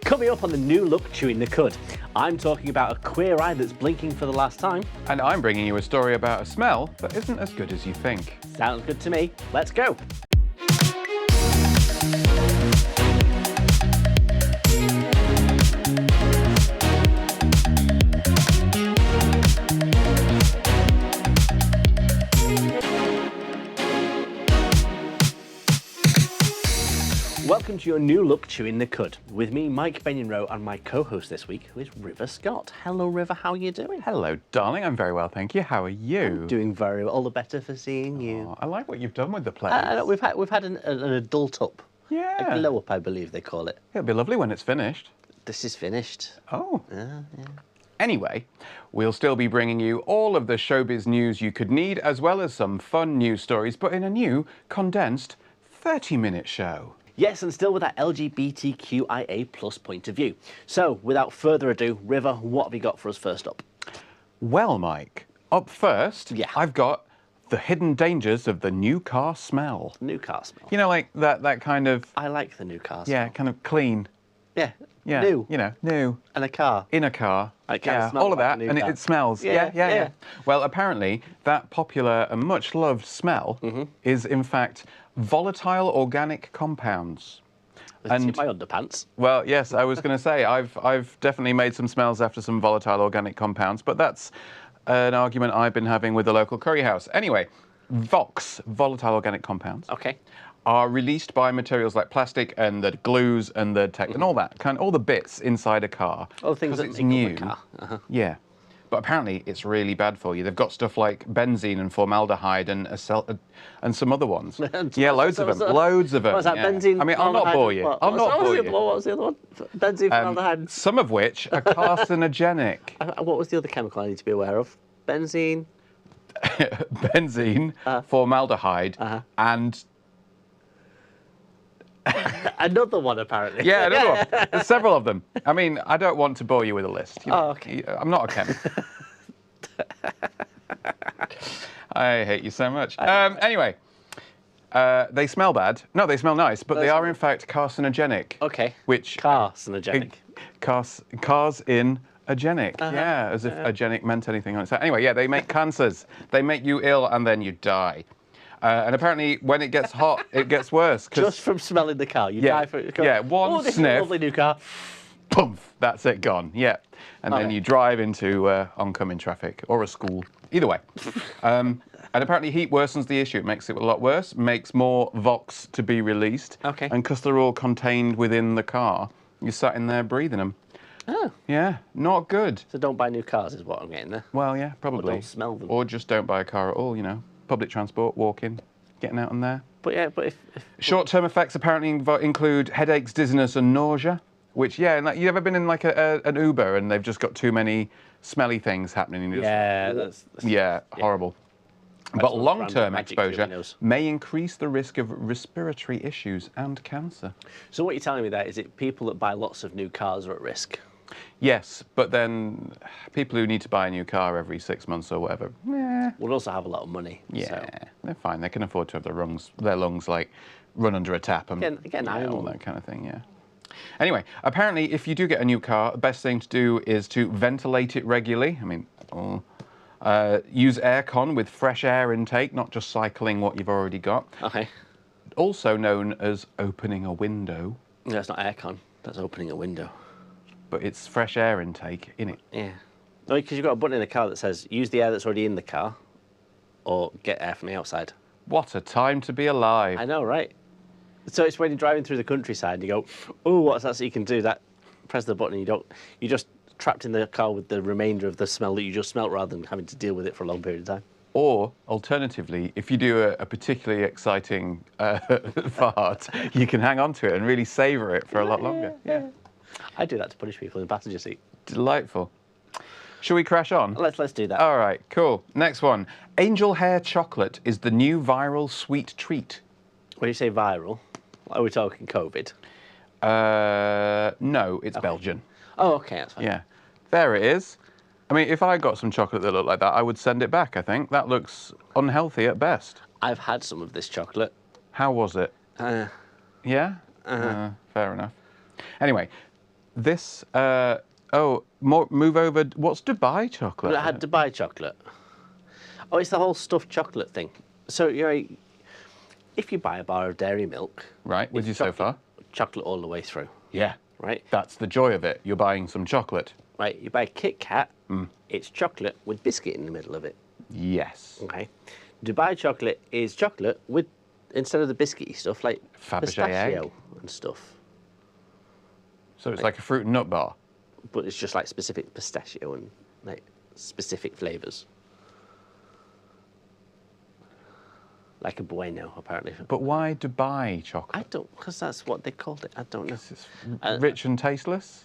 Coming up on the new look Chewing the Cud, I'm talking about a queer eye that's blinking for the last time. And I'm bringing you a story about a smell that isn't as good as you think. Sounds good to me. Let's go. Welcome to your new look Chewing the Cud. With me, Mike Benionroe, and my co-host this week, who is River Scott. Hello, River. How are you doing? Hello, darling. I'm very well, thank you. How are you? I'm doing very well. All the better for seeing you. Oh, I like what you've done with the place. We've had an adult up. Yeah. A glow up, I believe they call it. It'll be lovely when it's finished. This is finished. Oh. Yeah. Anyway, we'll still be bringing you all of the showbiz news you could need, as well as some fun news stories, but in a new, condensed 30-minute show. Yes, and still with that LGBTQIA plus point of view. So, without further ado, River, what have you got for us first up? Well, Mike, up first, Yeah. I've got the hidden dangers of the new car smell. New car smell. You know, like that kind of, I like the new car smell. yeah, kind of clean. Yeah. Yeah. New. You know, new. And a car. In a car. It kinda Yeah, smells all of like that, a new and car. it smells. Yeah, yeah. Well, apparently, that popular and much loved smell is, in fact, volatile organic compounds. Was it in my underpants? Well, yes, I was going to say, I've definitely made some smells after some volatile organic compounds, but that's an argument I've been having with the local curry house. Anyway, VOX, volatile organic compounds, Okay. are released by materials like plastic and the glues and the tech and all that, all the bits inside a car. All the things 'cause that it's make new. up a car. Uh-huh. Yeah. But apparently it's really bad for you. They've got stuff like benzene and formaldehyde and and some other ones. Yeah, loads of them. Loads of them. What's that? Yeah. Benzene? I mean, I'll not bore you. I'll not bore you. What was the other one? Benzene, formaldehyde. Some of which are carcinogenic. What was the other chemical I need to be aware of? Benzene. Benzene, formaldehyde, and Another one, apparently. yeah, another one. There's several of them. I mean, I don't want to bore you with a list. You know. Oh, okay. I'm not a chemist. I hate you so much. Anyway, they smell bad. No, they smell nice, but they are in fact carcinogenic. Okay. Which Carcinogenic. cars in agenic. Yeah, as if agenic meant anything on its own. Anyway, yeah, they make cancers. They make you ill and then you die. And apparently, when it gets hot, it gets worse. Just from smelling the car. You Yeah, die for it. yeah, one this sniff. Is a lovely new car. Poof, that's it, gone. Yeah. And then Okay. you drive into oncoming traffic or a school. Either way. And apparently heat worsens the issue. It makes it a lot worse, makes more VOX to be released. Okay. And because they're all contained within the car, you're sat in there breathing them. Oh. Yeah, not good. So don't buy new cars is what I'm getting there. Well, yeah, probably. Or don't smell them. Or just don't buy a car at all, you know. Public transport, walking, getting out on there. But yeah, but if Short-term effects apparently include headaches, dizziness, and nausea. Which, yeah, like you ever been in like an Uber and they've just got too many smelly things happening? And you just, yeah, that's yeah, horrible. But That's long-term random magic doing exposure those. may increase the risk of respiratory issues and cancer. So what you're telling me there is it people that buy lots of new cars are at risk. Yes, but then people who need to buy a new car every 6 months or whatever, Will also have a lot of money. yeah, So. they're fine. They can afford to have their lungs like run under a tap and Again, I all don't- that kind of thing. Yeah. Anyway, apparently, if you do get a new car, the best thing to do is to ventilate it regularly. I mean, use aircon with fresh air intake, not just cycling what you've already got. Okay. Also known as opening a window, No, that's not aircon. That's opening a window. but it's fresh air intake in it. Yeah. No, because you've got a button in the car that says use the air that's already in the car, or get air from the outside. What a time to be alive. I know, right? So it's when you're driving through the countryside, you go, oh, what's that? So you can do that. Press the button. You're just trapped in the car with the remainder of the smell that you just smelt, rather than having to deal with it for a long period of time. Or, alternatively, if you do a particularly exciting fart, you can hang on to it and really savour it for a lot longer. Yeah. I do that to punish people in the passenger seat. Delightful. Shall we crash on? Let's do that. All right, cool. Next one. Angel hair chocolate is the new viral sweet treat. When you say viral, are we talking COVID? No, it's Belgian. Oh, okay, that's fine. Yeah. There it is. I mean, if I got some chocolate that looked like that, I would send it back, I think. That looks unhealthy at best. I've had some of this chocolate. How was it? Uh, Yeah? Fair enough. Anyway, This, move over. What's Dubai chocolate? I had Dubai chocolate. Oh, it's the whole stuffed chocolate thing. So if you buy a bar of dairy milk, Right, with you so far? Chocolate all the way through. Yeah. Right. That's the joy of it. You're buying some chocolate. Right. You buy a Kit Kat. It's chocolate with biscuit in the middle of it. Yes. Okay. Dubai chocolate is chocolate with, instead of the biscuity stuff, like Fabergé pistachio egg. and stuff. So it's like a fruit and nut bar. But it's just like specific pistachio and like specific flavors. Like a bueno, apparently. But why Dubai chocolate? I don't, because that's what they called it. I don't know. It's rich and tasteless.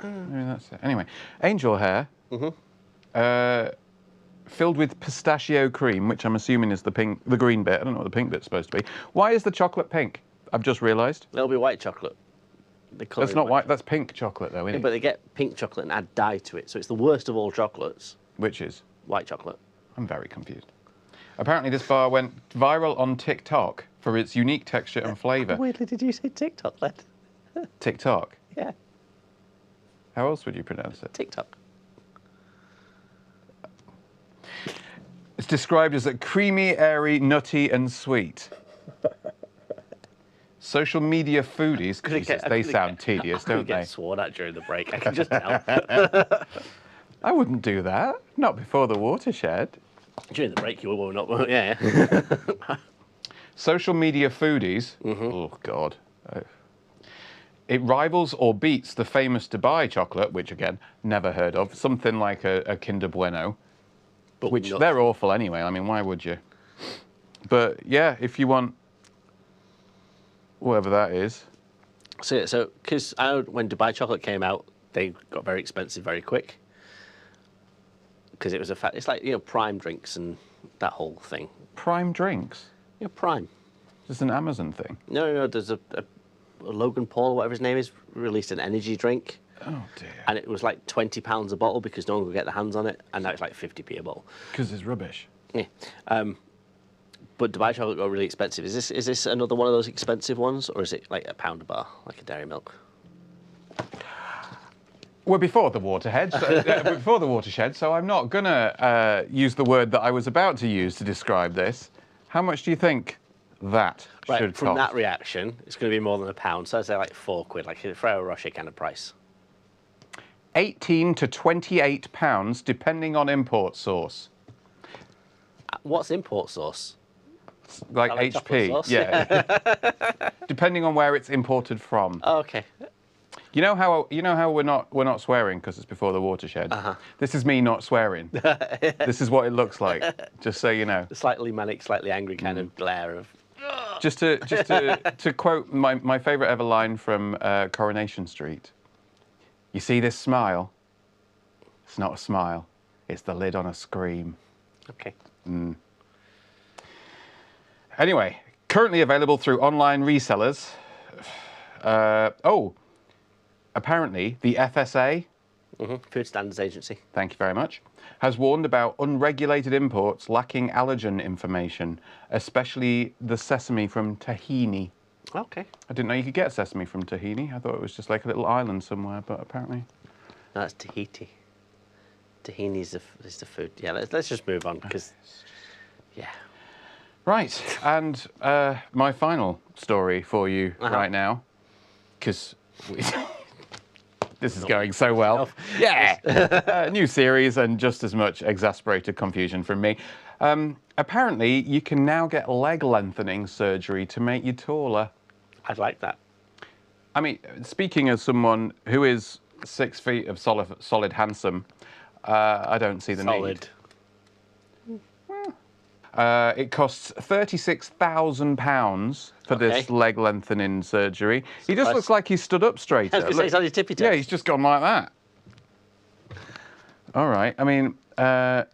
Maybe that's it. Anyway, angel hair, filled with pistachio cream, which I'm assuming is the green bit. I don't know what the pink bit's supposed to be. Why is the chocolate pink? I've just realised. It'll be white chocolate. That's not white. That's pink chocolate, though, isn't it? But they get pink chocolate and add dye to it, so it's the worst of all chocolates. Which is? White chocolate. I'm very confused. Apparently, this bar went viral on TikTok for its unique texture and flavour. Weirdly, did you say TikTok then? TikTok? Yeah, How else would you pronounce it? TikTok. It's described as a creamy, airy, nutty, and sweet. Social media foodies, Jesus, they sound tedious, don't Get they? sworn at during the break. I can just tell. I wouldn't do that. Not before the watershed. During the break, you will not. Yeah. Social media foodies. Oh, God. It rivals or beats the famous Dubai chocolate, which, again, never heard of. Something like a Kinder Bueno, But which not- they're awful anyway. I mean, why would you? But, yeah, if you want whatever that is. So because I know when Dubai chocolate came out, they got very expensive very quick. Because it was it's like, Prime drinks and that whole thing. Prime drinks. Prime. Just an Amazon thing. No, there's a Logan Paul, whatever his name is, released an energy drink. Oh, dear. And it was like £20 a bottle because no one could get their hands on it. And now it's like 50p a bottle. Because it's rubbish. Yeah. But Dubai chocolate got really expensive. Is this another one of those expensive ones? Or is it like a pound a bar, like a dairy milk? We're before the watershed, so I'm not going to use the word that I was about to use to describe this. How much do you think that should From cost? that reaction, it's going to be more than a pound. So I'd say like £4, like a Ferrero Rocher kind of price. 18 to 28 pounds, depending on import source. What's import sauce? Like like chocolate HP, sauce? yeah. Depending on where it's imported from. Oh, okay. You know how we're not swearing because it's before the watershed. This is me not swearing. This is what it looks like. Just so you know. Slightly manic, slightly angry kind of glare of. Just to quote my favourite ever line from Coronation Street. You see this smile? It's not a smile. It's the lid on a scream. Okay. Anyway, currently available through online resellers. Apparently the FSA, Food Standards Agency. thank you very much, has warned about unregulated imports lacking allergen information, especially the sesame from Tahini. Okay. I didn't know you could get sesame from Tahini. I thought it was just like a little island somewhere, but apparently. No, that's Tahiti. Tahini is the food. Yeah, let's just move on because, yeah. Right, and my final story for you right now, because this is going so well. Yeah, new series and just as much exasperated confusion from me. Apparently, you can now get leg lengthening surgery to make you taller. I'd like that. I mean, speaking as someone who is 6 feet of solid handsome, I don't see the need. It costs £36,000 for this leg lengthening surgery. He just looks like he's stood up straighter. I was going to say, he's on his tippy toes. Yeah, he's just gone like that. All right. I mean, all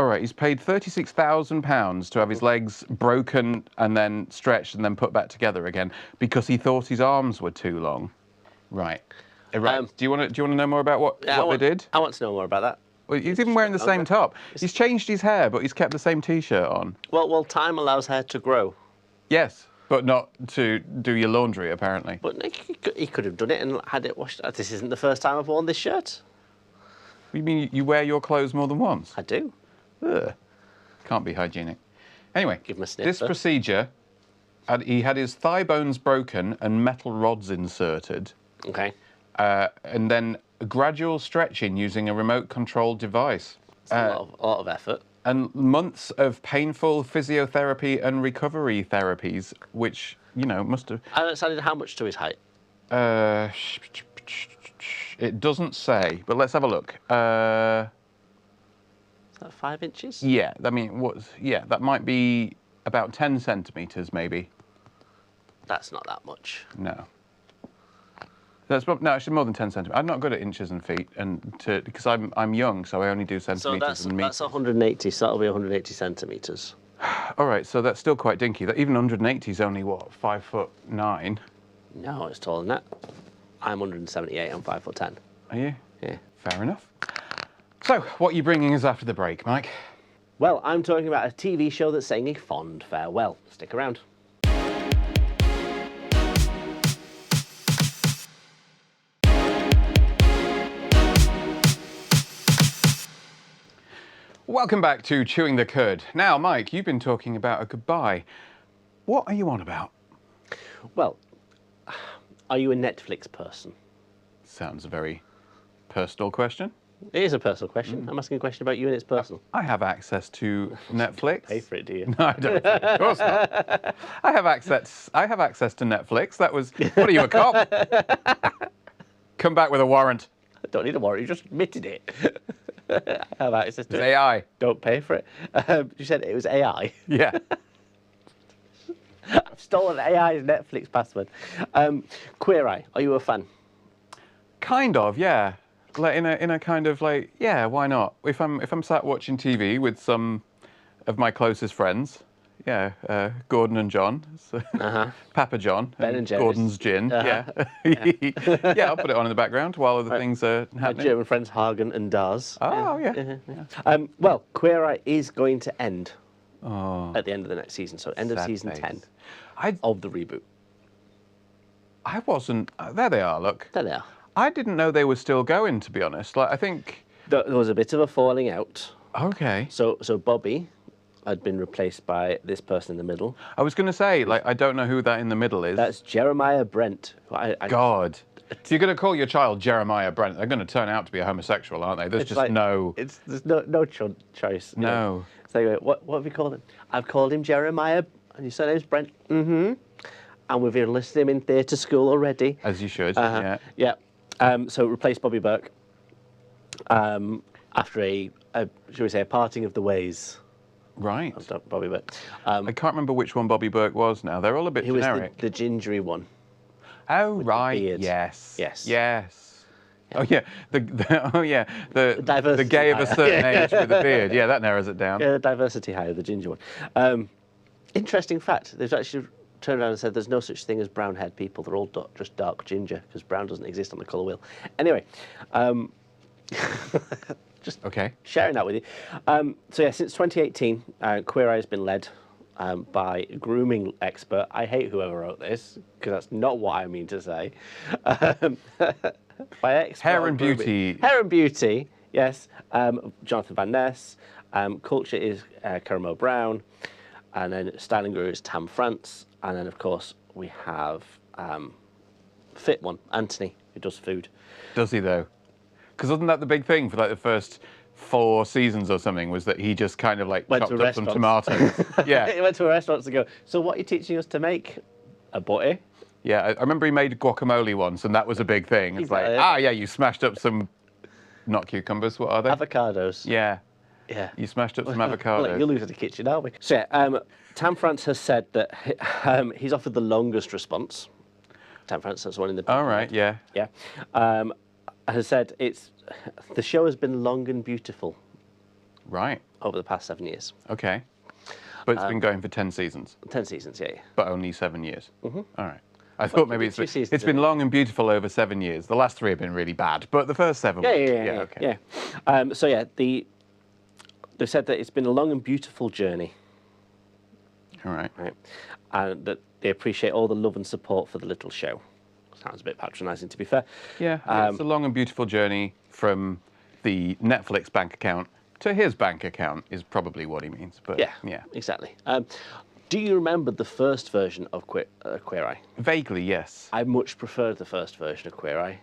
right. He's paid £36,000 to have his legs broken and then stretched and then put back together again because he thought his arms were too long. Right. Right. Do you want to know more about what they did? I want to know more about that. Well, he's even wearing the same top. He's changed his hair, but he's kept the same T-shirt on. Well, time allows hair to grow. Yes. But not to do your laundry, apparently. But he could have done it and had it washed. This isn't the first time I've worn this shirt. You mean you wear your clothes more than once? I do. Ugh. Can't be hygienic. Anyway, Give him a sniff this first. procedure, he had his thigh bones broken and metal rods inserted, Okay. and then gradual stretching using a remote-controlled device. It's a lot of effort. And months of painful physiotherapy and recovery therapies, which, must have... And it's added how much to his height? It doesn't say, but let's have a look. Is that 5 inches? Yeah, that might be about 10 centimetres, maybe. That's not that much. No. No, actually more than 10 centimetres. I'm not good at inches and feet, because I'm young, so I only do So centimetres and that's meters. 180, so that'll be 180 centimetres. All right, so that's still quite dinky. That even 180 is only, 5'9"? No, it's taller than that. I'm 178, I'm 5'10". Are you? Yeah. Fair enough. So, what are you bringing us after the break, Mike? Well, I'm talking about a TV show that's saying a fond farewell. Stick around. Welcome back to Chewing the Cud. Now, Mike, you've been talking about a goodbye. What are you on about? Well, are you a Netflix person? Sounds a very personal question. It is a personal question. I'm asking a question about you and it's personal. I have access to Netflix. Pay for it, do you? No, I don't. Of course not. I have access to Netflix. That was. What are you, a cop? Come back with a warrant. I don't need a warrant, you just admitted it. How about it? It's AI. Don't pay for it. You said it was AI. Yeah. I've stolen AI's Netflix password. Queer Eye, are you a fan? Kind of, yeah. Like in a kind of like, yeah, why not? If I'm sat watching TV with some of my closest friends, yeah, Gordon and John, so Papa John, Ben and Jerry's. Gordon's gin, yeah, yeah, I'll put it on in the background while other things are My happening. German friends Hagen and Dars. Oh yeah. Well, Queer Eye is going to end Oh, at the end of the next season, so end of sad season face. 10 I of the reboot. wasn't. There they are. Look, There they are. I didn't know they were still going. To be honest, like I think. There was a bit of a falling out. Okay. So Bobby had been replaced by this person in the middle. I was going to say, like, I don't know who that in the middle is. That's Jeremiah Brent. Who God. If you're going to call your child Jeremiah Brent, they're going to turn out to be a homosexual, aren't they? There's just no... There's no choice. You know. No. So what have you called him? I've called him Jeremiah, and your surname's Brent. Mm-hmm. And we've enlisted him in theatre school already. As you should, yeah. Yeah. So replace Bobby Burke. After a shall we say, a parting of the ways. Right. Of Bobby Burke. I can't remember which one Bobby Burke was now. They're all a bit He was generic. the gingery one. Oh, right. beard. Yes. Yes. Yes. Oh, yeah. The diversity gay of a hire. certain age with a beard. Yeah, that narrows it down. Yeah, the diversity hire, the ginger one. Interesting fact, they've actually turned around and said there's no such thing as brown-haired people. They're all just dark ginger, because brown doesn't exist on the colour wheel. Anyway, just Okay. sharing that with you. So yeah, since 2018, Queer Eye has been led by a grooming expert. I hate whoever wrote this, because that's not what I mean to say. By expert Hair on and grooming. beauty. Hair and beauty, yes. Jonathan Van Ness. Culture is Caramel Brown. And then styling guru is Tam France. And then, of course, we have fit one, Anthony, who does food. Does he, though? Because wasn't that the big thing for like the first 4 seasons or something, was that he just kind of like Went chopped to up some restaurants. tomatoes? Yeah. He went to a restaurant to go, so what are you teaching us to make? A butty? Yeah, I remember he made guacamole once, and that was a big thing. It's like, Exactly. yeah, you smashed up some, not cucumbers, what are they? Avocados. Yeah, Yeah. you smashed up some Well, avocados. you'll lose at the kitchen, aren't we? So yeah, Tam France has said that he's offered the longest response. Tam France, that's the one in the... All right, yeah. Yeah. Has said the show has been long and beautiful Right, over the past 7 years. okay. But it's been going for 10 seasons, 10 seasons, yeah. but only 7 years. Mm-hmm. All right. I thought maybe two seasons, it's been long and beautiful over 7 years. The last 3 have been really bad, but the first 7 Yeah, okay. yeah. So yeah, they've said that it's been a long and beautiful journey, All right. right? And that They appreciate all the love and support for the little show. Sounds a bit patronising, to be fair. Yeah, it's a long and beautiful journey from the Netflix bank account to his bank account is probably what he means. But Yeah, exactly. Do you remember the first version of Queer Eye? Vaguely, yes. I much preferred the first version of Queer Eye.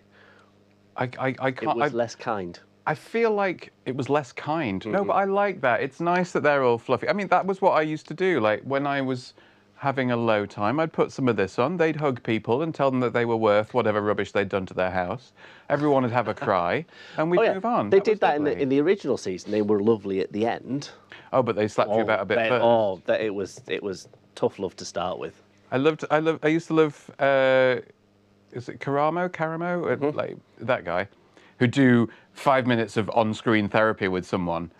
I can't. It was less kind. I feel like it was less kind. No, but I like that. It's nice that they're all fluffy. I mean, that was what I used to do. Like when I was having a low time, I'd put some of this on. They'd hug people and tell them that they were worth whatever rubbish they'd done to their house. Everyone would have a cry, and we'd move on. They did that in the original season. They were lovely at the end. Oh, but they slapped you about a bit first. Oh, it was tough love to start with. I used to love. Is it Caramo? Like that guy, who'd do 5 minutes of on-screen therapy with someone,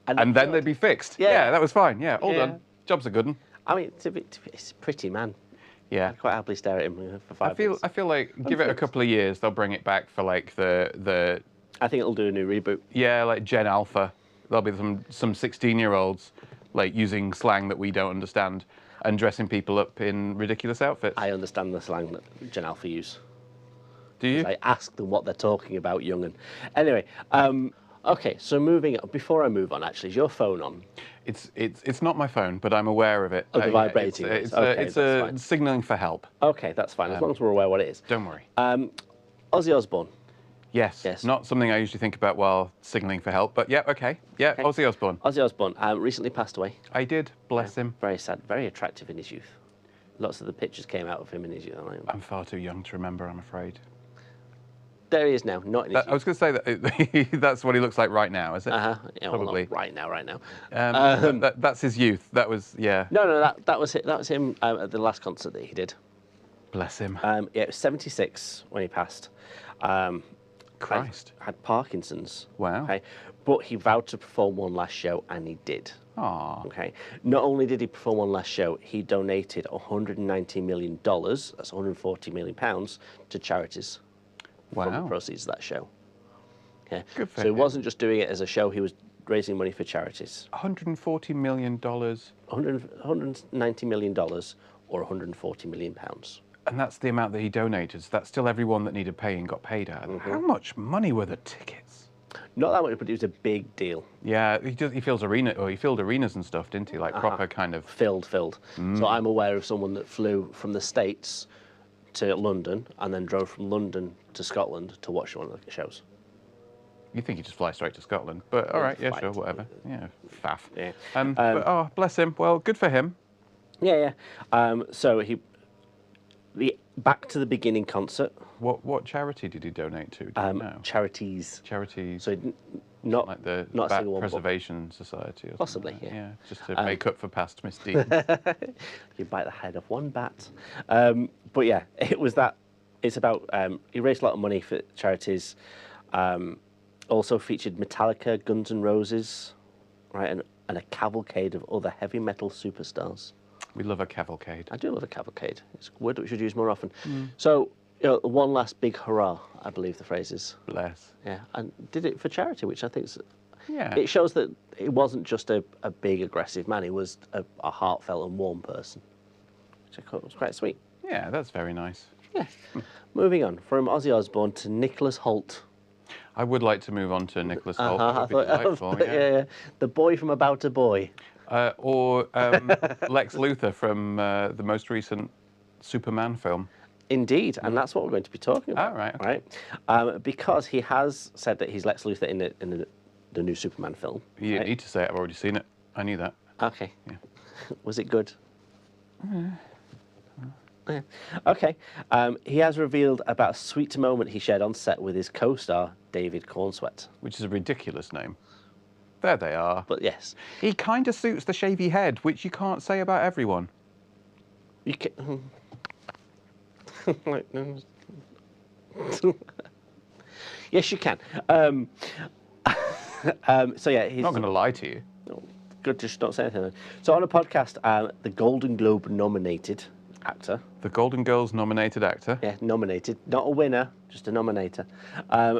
and then they'd be fixed. Yeah, that was fine. Yeah, all done. Job's a good one. I mean, it's a pretty man. Yeah, I'd quite happily stare at him for 5 minutes. I feel like give it a couple of years, they'll bring it back for like the. I think it'll do a new reboot. Yeah, like Gen Alpha. There'll be some 16-year-olds like using slang that we don't understand and dressing people up in ridiculous outfits. I understand the slang that Gen Alpha use. Do you? I ask them what they're talking about, young'un. Anyway, okay. So moving on. Before I move on, actually, is your phone on? It's not my phone, but I'm aware of it. Oh, the vibrating. It's signalling for help. Okay, that's fine. As long as we're aware what it is. Don't worry. Ozzy Osbourne. Yes. Not something I usually think about while signalling for help, but yeah, okay. Yeah, okay. Ozzy Osbourne. Ozzy Osbourne recently passed away. I did, bless him. Very sad, very attractive in his youth. Lots of the pictures came out of him in his youth. I'm far too young to remember, I'm afraid. There he is now, not in his youth. I was going to say that that's what he looks like right now, is it? Yeah, probably. Well, right now. That's his youth. That was, yeah. No, that was him at the last concert that he did. Bless him. Yeah, it was 76 when he passed. Christ. Had Parkinson's. Wow. Okay, but he vowed to perform one last show, and he did. Aww. Okay. Not only did he perform one last show, he donated $190 million, that's 140 million pounds, to charities. Wow. From the proceeds of that show. Okay. Good for so him. he wasn't just doing it as a show; he was raising money for charities. $140 million. $190 million, or 140 million pounds. And that's the amount that he donated. So that's still everyone that needed paying got paid out. How much money were the tickets? Not that much, but it was a big deal. Yeah, he filled arenas and stuff, didn't he? Like proper kind of filled. So I'm aware of someone that flew from the States to London and then drove from London to Scotland to watch one of the shows. You think you just fly straight to Scotland, but all right, yeah, sure, whatever. Yeah, faff. Yeah. But, oh, bless him. Well, good for him. Yeah. So the Back to the Beginning concert. What charity did he donate to? Do you know? Charities. Charities. So not like the not Bat one, Preservation Society. Or possibly, like yeah. Just to make up for past misdeeds. You bite the head off one bat. But yeah, it was that. It's about he raised a lot of money for charities. Also featured Metallica, Guns N' Roses, right, and a cavalcade of other heavy metal superstars. We love a cavalcade. I do love a cavalcade. It's a word that we should use more often. So, one last big hurrah, I believe the phrase is. Bless. Yeah, and did it for charity, which I think yeah. It shows that it wasn't just a big aggressive man. He was a heartfelt and warm person, which I thought was quite sweet. Yeah, that's very nice. Yeah. Moving on from Ozzy Osbourne to Nicholas Hoult. I would like to move on to Nicholas Hoult. That would be delightful, yeah. The boy from About a Boy. Or Lex Luthor from the most recent Superman film. Indeed, and that's what we're going to be talking about. Oh, right. Okay. Right? Because he has said that he's Lex Luthor in the new Superman film. You didn't need to say it. I've already seen it. I knew that. Okay. Yeah. Was it good? Yeah. Okay. He has revealed about a sweet moment he shared on set with his co-star, David Cornsweet. Which is a ridiculous name. There they are. But yes. He kind of suits the shavy head, which you can't say about everyone. You can... Yes, you can. So yeah, he's I'm not going to lie to you. No, good, just not say anything. Then. So on a podcast, the Golden Globe nominated actor. The Golden Girls nominated actor. Yeah, nominated. Not a winner, just a nominator.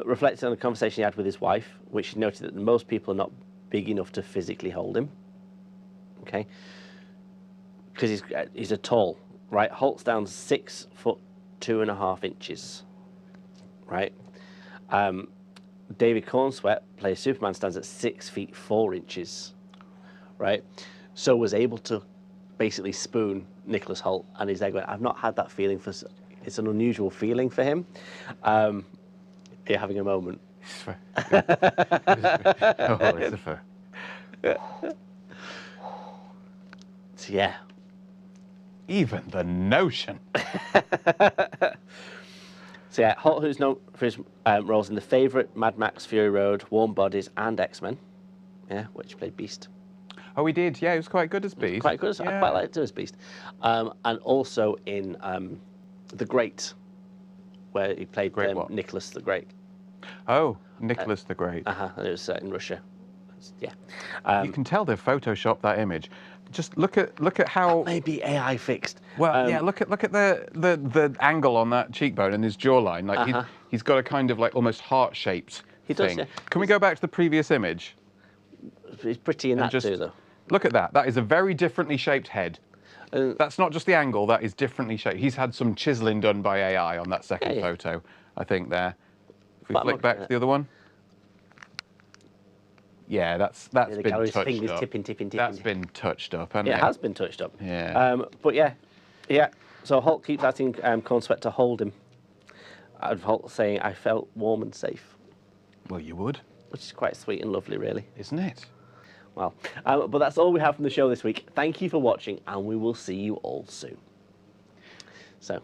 Reflected on the conversation he had with his wife, which he noted that most people are not big enough to physically hold him. Okay. Because he's a tall right? Hulk's down 6 foot 2.5 inches, right? David Cornsweet plays Superman, stands at 6 feet 4 inches, right? So was able to basically spoon Nicholas Hoult, and he's there going, I've not had that feeling for. It's an unusual feeling for him. You're having a moment. Oh, Lucifer. So, yeah. Even the notion. So yeah, Hoult, who's known for his roles in The Favourite, Mad Max, Fury Road, Warm Bodies, and X-Men. Yeah, which played Beast. Oh, he did. Yeah, he was quite good as Beast. Quite good. I quite liked him as Beast. And also in The Great, where he played Nicholas the Great. Oh, Nicholas the Great. It was in Russia. Yeah. You can tell they've photoshopped that image. Just look at how. Maybe AI fixed. Well, yeah. Look at the angle on that cheekbone and his jawline. Like he's got a kind of like almost heart-shaped thing. Does, yeah. Can we go back to the previous image? He's pretty in that too, though. Look at that. That is a very differently shaped head. That's not just the angle. That is differently shaped. He's had some chiseling done by AI on that second photo, I think. There. If we flick back to the other one. Yeah, that's been touched up. Tipping. That's been touched up, hasn't it? It has been touched up. Yeah. But yeah. So Hoult keeps asking Cornsweet to hold him. And Hoult saying, "I felt warm and safe." Well, you would. Which is quite sweet and lovely, really. Isn't it? Well, but that's all we have from the show this week. Thank you for watching, and we will see you all soon. So.